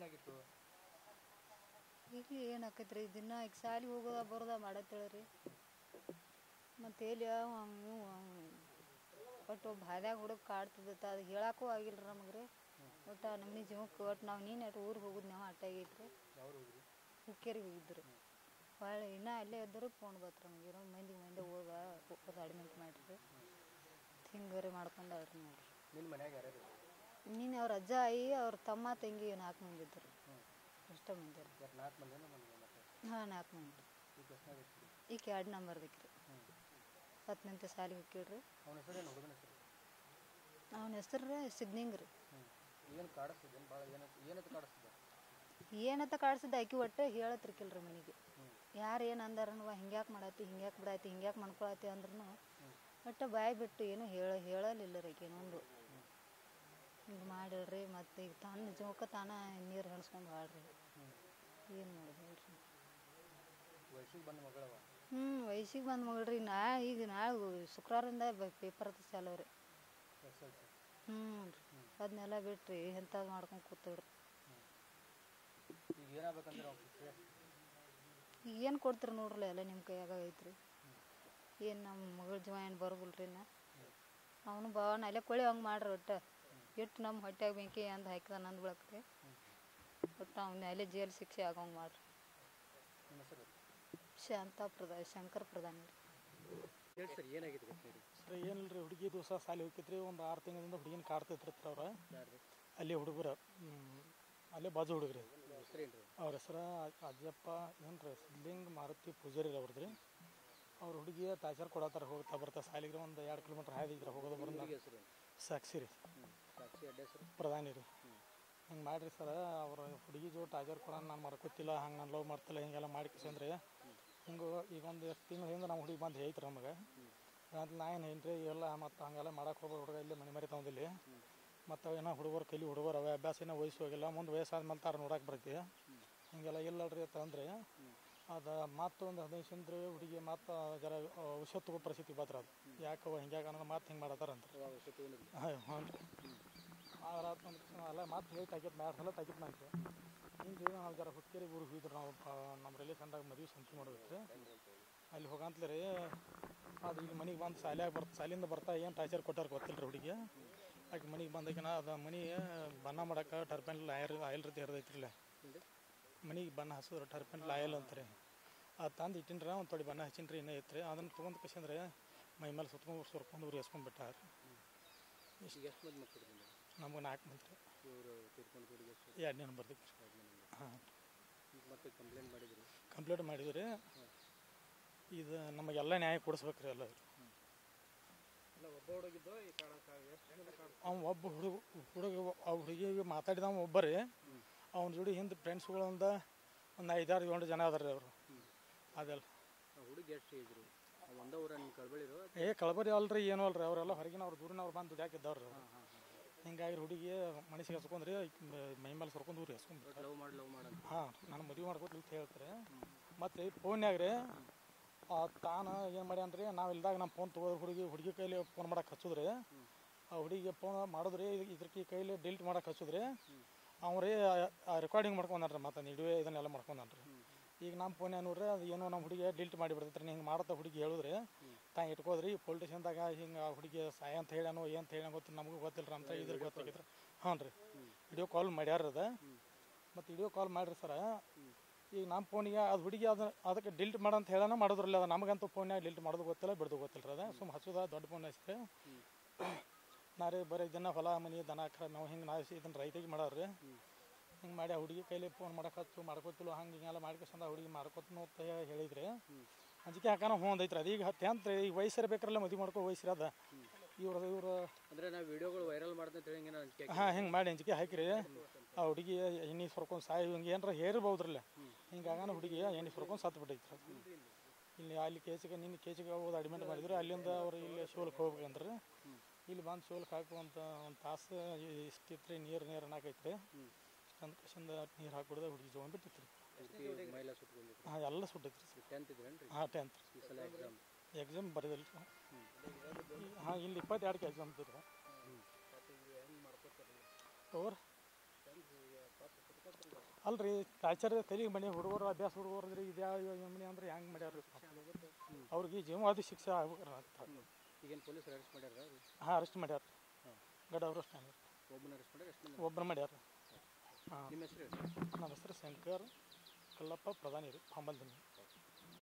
ಏನಾಗಿತ್ತು ಈಗ ಏನಾಕೈತ್ರಿ ದಿನ ಈಗ ಸಾಲಿಗೆ ಹೋಗೋದ ಬರೋದ ಮಾಡತ್ತೇಳ್ರಿ ಮತ್ತು ಎಲ್ಲಿ ಒಟ್ಟು ಬಾಲ್ಯಾಗ ಹುಡುಗ ಕಾಡ್ತಿದ್ದತ್ತ ಅದು ಹೇಳಕ್ಕೂ ಆಗಿಲ್ರಿ ನಮಗೆ ರೀ ಒಟ್ಟು ನಮ್ಮನೆ ಜೀವಕ್ಕೆ ಒಟ್ಟು ನಾವು ನೀನು ಅಟ್ಟು ಊರಿಗೆ ಹೋಗುದು ನಾವು ಅಟ್ಟಾಗೈತ್ರಿ ಹುಕ್ಕೇರಿಗೆ ಹೋಗಿದ್ರು ಹೊಳ್ಳಿ ಇನ್ನೂ ಅಲ್ಲೇ ಇದ್ದರು ಫೋನ್ ಬತ್ರಿ ನಮಗೆ ಇರೋ ಮಂದಿ ಹೋಗ ಅಡ್ಮಿಟ್ ಮಾಡಿರಿ ಹಿಂಗೆ ಮಾಡ್ಕೊಂಡಾಳ್ರಿ ನೋಡ್ರಿ ನಿನ್ನ ಮನ್ಯಾಗ ಯಾರು ನೀನು ಅವ್ರ ಅಜ್ಜ ಆಯಿ ಅವ್ರ ತಮ್ಮ ತಂಗಿ 4 ಮಂದಿ ಇದ್ರು ಅಷ್ಟೇ ಮಂದಿ ರೀ 4 ಮಂದಿ ಹಾಂ 4 ಮಂದಿ ಈಗ 2 ನಂಬರ್ದಕ್ಕೆ ರೀ 10ನಂತೆ ಸಾಲಿಗೆ ಹೋಗ್ಕೇಳ್ರಿ ಅವನ ಹೆಸರೇನು ಹುಡುಗನ ಹೆಸರು ಅವನ ಹೆಸರು ರೀ ಸಿದ್ನಿಂಗ್ ರೀ ಏನು ಕಾಡಿಸ್ತಿದ್ದೆ ಭಾಳ ಏನಂತ ಕಾಡಿಸ್ತಿದ್ದೆ ಏನಂತ ಕಾಡ್ಸಿದ್ದೆ ಆಕಿ ಒಟ್ಟು ಹೇಳತ್ರಿಕಿಲ್ರಿ ಮನೆಗೆ ಯಾರು ಏನು ಅಂದಾರನ್ವ ಹಿಂಗ್ಯಾಕೆ ಮಾಡತ್ತಿ ಹಿಂಗ್ಯಾಕೆ ಬಿಡಾತಿ ಹಿಂಗ್ಯಾಕೆ ಮಾಡ್ಕೊಳತಿ ಅಂದ್ರೂ ಒಟ್ಟು ಬಾಯಿ ಬಿಟ್ಟು ಏನು ಹೇಳಲಿಲ್ಲ ರೀ ಆಕಿನೊಂದು ಹಿಂಗೆ ಮಾಡಿಳ್ರಿ ಮತ್ತು ಈಗ ತಾನು ಜೋಕ ತಾನ ನೀರು ಹಣ್ಸ್ಕೊಂಡು ಹಾಳ್ರಿ ಏನು ಮಾಡೋದು ಹೇಳ್ರಿ ವಯಸ್ಸಿಗೆ ಬಂದ ಮಗಳವ ವಯಸ್ಸಿಗೆ ಬಂದ ಮಗಳ್ರಿ ಈಗ ನಾಳೆ ಶುಕ್ರವಾರದಿಂದ ಪೇಪರ್ ಹತ್ತು ಚಾಲೋ ರೀ ರೀ ಅದನ್ನೆಲ್ಲ ಬಿಟ್ರಿ ಎಂಥದ್ದು ಮಾಡ್ಕೊಂಡು ಕೂತಳ್ರಿ ಈಗ ಏನಾಗಬೇಕಂದ್ರೆ ಈಗ ಏನು ಕೊಡ್ತೀರಿ ನೋಡ್ರಲ್ಲ ಎಲ್ಲ ನಿಮ್ಮ ಕೈಯಾಗ ಐತ್ರಿ ಏನು ನಮ್ಮ ಮಗಳ ಜೀವ ಏನು ಬರೋದಿಲ್ರಿ ನಾ ಅವನು ಭಾವನ ಅಲ್ಲೇ ಕೊಳ್ಳಿ ಹಂಗೆ ಮಾಡ್ರಿ ಒಟ್ಟು ಇಟ್ಟು ನಮ್ಮ ಹೊಟ್ಯಾಗ ಬೆಂಕಿ ಅಂದು ಹಾಕಿದ ನಂದು ಬೆಳಕ್ರಿ ಒಟ್ಟು ಅವ್ನ ಅಲ್ಲೇ ಜೇಲ್ ಶಿಕ್ಷೆ ಆಗೋಂಗೆ ಮಾಡ್ರಿ ಶಂಕರ್ ಪ್ರಧಾನಿ ರೀ ಸರ್ ಏನಾಗಿದೆ ಸರ್ ಏನಿಲ್ಲ ರೀ ಹುಡುಗಿ ದಿವಸ ಸಾಲಿ ಹೋಗಿದ್ರಿ ಒಂದು 6 ತಿಂಗಳಿಂದ ಹುಡುಗಿನ ಕಾಡ್ತಿದ್ರಿ ಅವ್ರ ಅಲ್ಲಿ ಹುಡುಗರು ಅಲ್ಲೇ ಬಾಜು ಹುಡುಗ್ರಿ ಅವ್ರ ಹೆಸರು ಅಜ್ಜಪ್ಪ ಏನು ರೀ ಸಿದ್ಲಿಂಗ್ ಮಾರುತಿ ಪೂಜಾರಿ ರೀ ಅವ್ರದ್ದು ರೀ ಅವ್ರ ಹುಡುಗಿಯ ಟಾರ್ಚರ್ ಕೊಡತ್ತಾರ ಹೋಗ್ತಾ ಬರ್ತಾ ಸಾಲಿಗೆ ಒಂದು 2 ಕಿಲೋಮೀಟ್ರ್ ಹಾಯ್ದಿದ್ರೆ ಹೋಗೋದು ಬರೋದು ಸಾಕ್ಷಿ ರೀ ಪ್ರಧಾನಿ ರೀ ಹಿಂಗೆ ಮಾಡಿರಿ ಸರ ಅವ್ರ ಹುಡುಗಿ ಜೋ ಟಾರ್ಚರ್ ಕೊಡೋಣ ನಾನು ಮಾಡ್ಕೊತಿಲ್ಲ ಹಂಗೆ ನಾನು ಲವ್ ಮಾಡ್ತಿಲ್ಲ ಹಿಂಗೆಲ್ಲ ಮಾಡಿಕಂದ್ರೆ ಹಿಂಗೆ ಈಗ ಒಂದು ತಿಂಗಳು ಹಿಂಗೆ ನಮ್ಮ ಹುಡುಗಿ ಬಂದು ಹೇಳ್ತಾರೆ ನಮಗೆ ಅಂತ ನಾ ಏನು ಏನ್ರಿ ಎಲ್ಲ ಮತ್ತು ಹಂಗೆಲ್ಲ ಮಾಡಕ್ಕೆ ಹೋಗ್ಬೋದು ಹುಡುಗ ಇಲ್ಲಿ ಮನೆ ತಗೊಂಡಿಲ್ಲಿ ಮತ್ತು ಏನೋ ಹುಡುಗರು ಕಲಿ ಹುಡುಗರು ಅವೇ ಅಭ್ಯಾಸ ಏನೋ ವಯಸ್ಸು ಹೋಗಿಲ್ಲ ಮುಂದೆ ವಯಸ್ಸಾದ್ಮೇಲೆ ತಾರ ನೋಡಕ್ಕೆ ಬರ್ತೀವಿ ಹಿಂಗೆಲ್ಲ ಇಲ್ಲಲ್ರಿ ಅಂತಂದ್ರೆ ಅದು ಮತ್ತೊಂದು 15 ದಿನ ಹುಡುಗಿ ಮತ್ತು ಜರ ಔಷಧ ತಗೋ ಪರಿಸ್ಥಿತಿ ಬತ್ರ ಅದು ಯಾಕೆ ಹಿಂಗ್ಯಾಕೆ ಅನ್ನೋ ಮಾತು ಹಿಂಗೆ ಮಾಡತ್ತಾರಂತ ಹ್ಞೂ ರೀ ಅಲ್ಲ ಮಾತು ಹೇಳಿ ತಾಕಿತ್ತು 2 ಸಲ ತಾಕಿತ್ತು ನಂಗೆ ಹಿಂಗೆ ನಾವು ಜರ ಹುಕ್ಕೇರಿ ಊರಿಗೆ ಹೋಗಿದ್ರು ನಾವು ನಮ್ಮ ರಿಲೇಷನ್ದಾಗ ಮದುವೆ ಸಂತಿ ಮಾಡೋದಕ್ಕೆ ಅಲ್ಲಿ ಹೋಗಂತಲೇ ರೀ ಅದು ಇಲ್ಲಿ ಮನೆಗೆ ಬಂದು ಸಾಲಿಂದ ಬರ್ತಾ ಏನು ಟಾರ್ಚರ್ ಕೊಟ್ಟಾರ ಗೊತ್ತಿಲ್ಲ ರೀ ಹುಡುಗಿ ಆಕೆ ಮನೆಗೆ ಬಂದಾಗಿನ ಅದು ಮನೆ ಬಣ್ಣ ಮಾಡೋಕೆ ಟರ್ಪೆನ್ ಆಯಿಲ್ ರೀತಿ ಹರಿದೈತ್ರಿಲ್ಲ ಮನೆಗೆ ಬಣ್ಣ ಹಸಿದ್ರು ಟರ್ಪೆನ್ ಆಯಿಲ್ ಅಂತಾರೆ ಅದು ತಂದು ಇಟ್ಟಿನ್ರಿ ಒಂದು ತೊಡಿ ಬಣ್ಣ ಹಚ್ಚಿನ್ರಿ ಇನ್ನೂ ಐತ್ರಿ ಅದನ್ನು ತೊಗೊಂಡು ಕಸಿಂದ್ರೆ ಮೈ ಮೇಲೆ ಸುರ್ಕೊಂಡು ಉರಿ ಎಸ್ಕೊಂಡ್ಬಿಟ್ಟಾರ ನಮಗೆ 4 ಮಂದಿ ರೀ 2ನೇ ನಂಬರ್ದಕ್ಕೆ ಹಾಂ ಕಂಪ್ಲೇಂಟ್ ಮಾಡಿದ್ರಿ ಇದು ನಮಗೆಲ್ಲ ನ್ಯಾಯ ಕೊಡಿಸ್ಬೇಕ್ರಿ ಎಲ್ಲ ಅವ್ನು ಒಬ್ಬ ಹುಡುಗಿಗೆ ಮಾತಾಡಿದವ ಒಬ್ಬರೇ ಅವ್ನ ಜೋಡಿ ಹಿಂದೆ ಫ್ರೆಂಡ್ಸ್ಗಳು ಒಂದು 5-6 ಜನ ಅದಾರ ರೀ ಅವರು ಅದೆಲ್ಲ ಕಳಬರಿ ಅಲ್ರಿ ಏನೋ ಅಲ್ರಿ ಅವರೆಲ್ಲ ಹೊರಗಿನ ಅವ್ರು ದೂರಿನವ್ರು ಬಂದು ದುಡ್ಯಾಕಿದ್ದವ್ರು ಹಿಂಗಾಗಿ ಹುಡುಗಿ ಮನಸ್ಸಿಗೆ ಹಸ್ಕೊಂಡ್ರಿ ಮೈ ಮೇಲೆ ಸರ್ಕೊಂಡು ಊರಿ ಹಸ್ಕೊಂಡ್ಬಿಟ್ಟು ಹಾಂ ನಾನು ಮದುವೆ ಮಾಡ್ಕೊತ ಅಂತ ಹೇಳ್ತಾರೆ ಮತ್ತು ಫೋನ್ಯಾಗ ರೀ ತಾನು ಏನು ಮಾಡ್ಯಾನ್ರಿ ನಾವು ಇಲ್ದಾಗ ನಮ್ಮ ಫೋನ್ ತೊಗೋದು ಹುಡುಗಿ ಕೈಲಿ ಫೋನ್ ಮಾಡಕ್ಕೆ ಹಚ್ಚೋದ್ರಿ ಆ ಹುಡುಗಿಗೆ ಫೋನ್ ಮಾಡೋದ್ರಿ ಇದ್ರಕ್ಕೆ ಕೈಲಿ ಡಿಲೀಟ್ ಮಾಡಕ್ಕೆ ಹಚ್ಚೋದ್ರಿ ಅವ್ರಿ ರೆಕಾರ್ಡಿಂಗ್ ಮಾಡ್ಕೊಂಡ್ರಿ ಮತ್ತು ಇಡುವೆ ಇದನ್ನೆಲ್ಲ ಮಾಡ್ಕೊಂಡ್ರಿ ಈಗ ನಮ್ಮ ಫೋನ್ ನೋಡ್ರಿ ಅದು ಏನೋ ನಮ್ಮ ಹುಡುಗಿ ಡಿಲೀಟ್ ಮಾಡಿಬಿಡ್ತೈತ್ರಿ ಹಿಂಗೆ ಮಾಡ್ತಾ ಹುಡುಗಿ ಹೇಳಿದ್ರಿ ತಾ ಇಟ್ಕೋದ್ರಿ ಪೊಲಿಟಿಷನ್ದಾಗ ಹಿಂಗೆ ಆ ಹುಡುಗಿ ಸಾಯ ಅಂತ ಹೇಳ್ಯಾನೋ ಏನು ಹೇಳ್ಯಾನ ಗೊತ್ತಿಲ್ಲ ನಮಗೂ ಗೊತ್ತಿಲ್ಲ ಅಂತ ಇದ್ರ ಗೊತ್ತಾಗಿದ್ರು ಹಾಂ ರೀ ವಿಡಿಯೋ ಕಾಲ್ ಮಾಡ್ಯಾರ ಅದು ಮತ್ತು ವಿಡಿಯೋ ಕಾಲ್ ಮಾಡಿರಿ ಸರ ಈಗ ನಮ್ಮ ಫೋನಿಗೆ ಅದು ಹುಡುಗಿ ಅದಕ್ಕೆ ಡಿಲೀಟ್ ಮಾಡಂತ ಹೇಳೋಣ ಮಾಡೋದ್ರಲ್ಲ ಅದು ನಮಗಂತೂ ಫೋನ್ಯಾಗ ಡಿಲೀಟ್ ಮಾಡೋದು ಗೊತ್ತಿಲ್ಲ ಬಿಡೋದು ಗೊತ್ತಿಲ್ಲ ಅದು ಸುಮ್ಮ ಹಚ್ಚೋದ ದೊಡ್ಡ ಫೋನ್ ಹಚ್ಚಿರಿ ನಾ ರೀ ಬರೀ ಇದನ್ನ ಹೊಲ ಮನೆ ದನ ಕರ ನಾವು ಹಿಂಗೆ ನಾಯಿಸಿ ಇದನ್ನು ರೈತಿಗೆ ಮಾಡೋರಿ ಹಿಂಗೆ ಮಾಡಿ ಆ ಹುಡುಗಿ ಕೈಲಿ ಫೋನ್ ಮಾಡಕ್ಕೆ ಹಚ್ಚು ಮಾಡ್ಕೊತಿಲ್ಲ ಹಂಗೆ ಹಿಂಗೆಲ್ಲ ಮಾಡ್ಕೊಸಂದ ಹುಡುಗಿ ಮಾಡ್ಕೊತನು ಅಂತ ಹೇಳಿದ್ರಿ ಅಂಜಿಕೆ ಹಾಕೋಣ ಹ್ಞೂ ಅಂದೈತ್ರಿ ಅದು ಈಗ 10th ಈಗ ವಯಸ್ಸಿರ್ಬೇಕ್ರಲ್ಲ ಮದುವೆ ಮಾಡ್ಕೊ ವಯಸ್ಸಿರೋದ ಇವರು ಅಂದರೆ ನಾವು ವಿಡಿಯೋಗಳು ವೈರಲ್ ಮಾಡ್ತೇವೆ ಹಾಂ ಹಿಂಗೆ ಮಾಡಿ ಅಂಜಿಕೆ ಹಾಕಿರಿ ಆ ಹುಡುಗಿ ಎಣ್ಣೆ ಸರ್ಕೊಂಡು ಸಾಯಿ ಹಿಂಗೆ ಏನಾರ ಹೇರ್ಬೋದ್ರಲ್ಲ ಹಿಂಗಾಗನ ಹುಡುಗಿ ಎಣ್ಣೆ ಸರ್ಕೊಂಡು ಸತ್ತು ಬಿಟ್ಟೈತ್ರಿ ಇಲ್ಲಿ ಅಲ್ಲಿ ನಿನ್ನ ಕೇಚಿಗೆ ಹೋಗೋದು ಅಡ್ಮಿಟ್ ಮಾಡಿದ್ರು ಅಲ್ಲಿಂದ ಅವ್ರು ಇಲ್ಲಿ ಶೋಲ್ಗೆ ಹೋಗ್ಬೇಕಂದ್ರೆ ಇಲ್ಲಿ ಬಂದು ಶೋಲ್ಗೆ ಹಾಕುವಂಥ ಒಂದು ತಾಸು ಇಷ್ಟಿತ್ತು ನೀರು ಅನ್ನಕೈತ್ರಿ ಅಂದ ಕಸಿಂದ ನೀರು ಹಾಕ್ಬಿಡ್ದೆ ಹುಡುಗಿ ಜೀವನ ಬಿಟ್ಟಿತ್ತು ಹಾಂ ಎಲ್ಲ ಸುಟ್ಟೈತ್ರಿ ಹಾಂ 10th ಎಕ್ಸಾಮ್ ಬರೋದಿಲ್ಲ ರೀ ಹಾಂ ಇಲ್ಲಿ 22ಕ್ಕೆ ಎಕ್ಸಾಮ್ ಇದ್ರಿ ಅವ್ರು ಅಲ್ರಿ ಟಾರ್ಚರ್ ತಲೆಗೆ ಮನೆ ಹುಡುಗರು ಅಭ್ಯಾಸ ಹುಡುಗರು ಅಂದ್ರೆ ಇದ್ಯಾವ ಮನೆ ಅಂದ್ರೆ ಹೆಂಗೆ ಮಾಡ್ಯಾರ ಅವ್ರಿಗೆ ಜೀವವಾದ ಶಿಕ್ಷೆ ಆಗ್ಬೇಕ್ರ ಅಂತ ಈಗೇನು ಪೊಲೀಸರು ಅರೆಸ್ಟ್ ಮಾಡ್ಯಾರ ಅವ್ರು? ಹಾಂ ಅರೆಸ್ಟ್ ಮಾಡ್ಯಾರ ಗಡ್ ಅವರು ಅಷ್ಟೇ ಒಬ್ಬನ ಅರೆಸ್ಟ್ ಮಾಡ್ಯಾರ ಎಷ್ಟು ಒಬ್ಬರು ಮಾಡ್ಯಾರ. ಹಾಂ ನಿಮ್ಮ ಹೆಸರು? ನಮ್ಮ ಹೆಸರು ಶಂಕರ್ ಕಲ್ಲಪ್ಪ ಪ್ರಧಾನಿ ರೀ ಪಾಂಬಲ್ದಿನಿ.